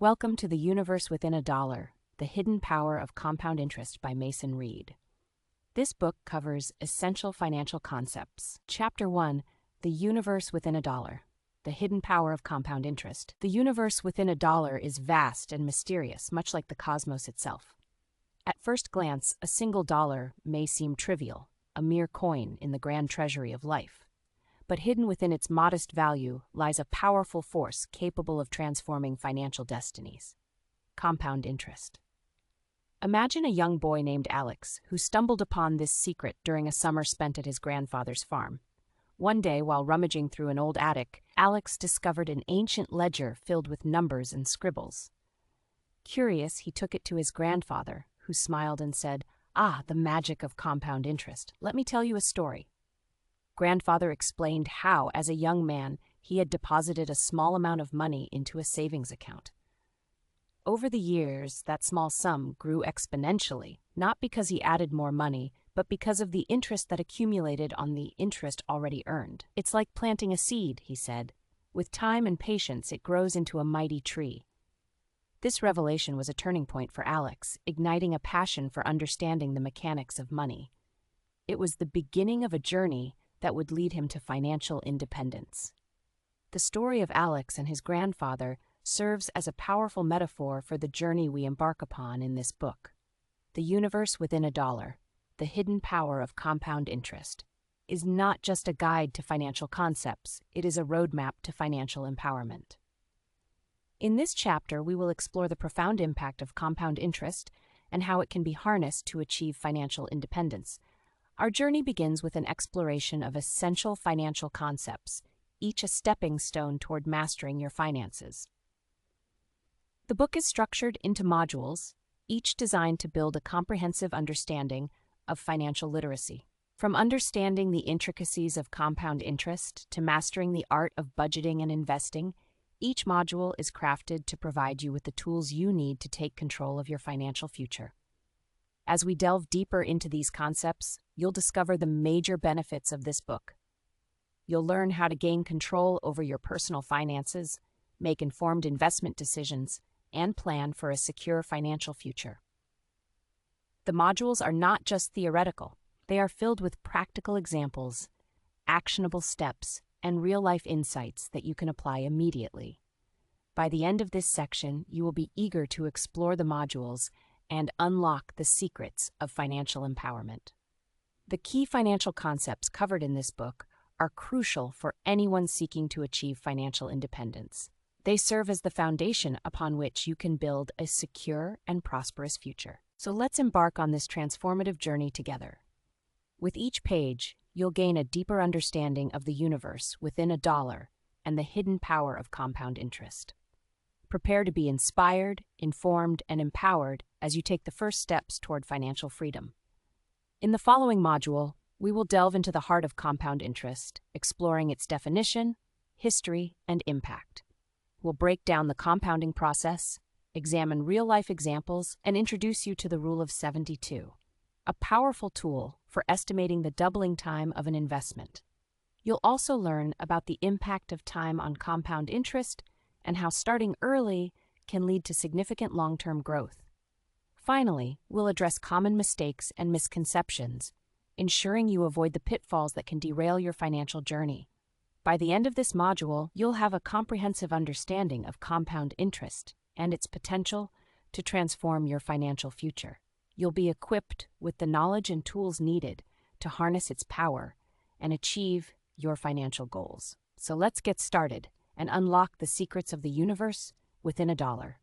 Welcome to The Universe Within a Dollar, The Hidden Power of Compound Interest by Mason Reed. This book covers essential financial concepts. Chapter 1, The Universe Within a Dollar, The Hidden Power of Compound Interest. The universe within a dollar is vast and mysterious, much like the cosmos itself. At first glance, a single dollar may seem trivial, a mere coin in the grand treasury of life. But hidden within its modest value lies a powerful force capable of transforming financial destinies: compound interest. Imagine a young boy named Alex who stumbled upon this secret during a summer spent at his grandfather's farm. One day, while rummaging through an old attic, Alex discovered an ancient ledger filled with numbers and scribbles. Curious, he took it to his grandfather, who smiled and said, "Ah, the magic of compound interest. Let me tell you a story." Grandfather explained how, as a young man, he had deposited a small amount of money into a savings account. Over the years, that small sum grew exponentially, not because he added more money, but because of the interest that accumulated on the interest already earned. "It's like planting a seed," he said. "With time and patience, it grows into a mighty tree." This revelation was a turning point for Alex, igniting a passion for understanding the mechanics of money. It was the beginning of a journey that would lead him to financial independence. The story of Alex and his grandfather serves as a powerful metaphor for the journey we embark upon in this book. The Universe Within a Dollar, The Hidden Power of Compound Interest, is not just a guide to financial concepts, it is a roadmap to financial empowerment. In this chapter, we will explore the profound impact of compound interest and how it can be harnessed to achieve financial independence. Our journey begins with an exploration of essential financial concepts, each a stepping stone toward mastering your finances. The book is structured into modules, each designed to build a comprehensive understanding of financial literacy. From understanding the intricacies of compound interest to mastering the art of budgeting and investing, each module is crafted to provide you with the tools you need to take control of your financial future. As we delve deeper into these concepts, you'll discover the major benefits of this book. You'll learn how to gain control over your personal finances, make informed investment decisions, and plan for a secure financial future. The modules are not just theoretical, they are filled with practical examples, actionable steps, and real-life insights that you can apply immediately. By the end of this section, you will be eager to explore the modules and unlock the secrets of financial empowerment. The key financial concepts covered in this book are crucial for anyone seeking to achieve financial independence. They serve as the foundation upon which you can build a secure and prosperous future. So let's embark on this transformative journey together. With each page, you'll gain a deeper understanding of the universe within a dollar and the hidden power of compound interest. Prepare to be inspired, informed, and empowered as you take the first steps toward financial freedom. In the following module, we will delve into the heart of compound interest, exploring its definition, history, and impact. We'll break down the compounding process, examine real-life examples, and introduce you to the Rule of 72, a powerful tool for estimating the doubling time of an investment. You'll also learn about the impact of time on compound interest and how starting early can lead to significant long-term growth. Finally, we'll address common mistakes and misconceptions, ensuring you avoid the pitfalls that can derail your financial journey. By the end of this module, you'll have a comprehensive understanding of compound interest and its potential to transform your financial future. You'll be equipped with the knowledge and tools needed to harness its power and achieve your financial goals. So let's get started and unlock the secrets of the universe within a dollar.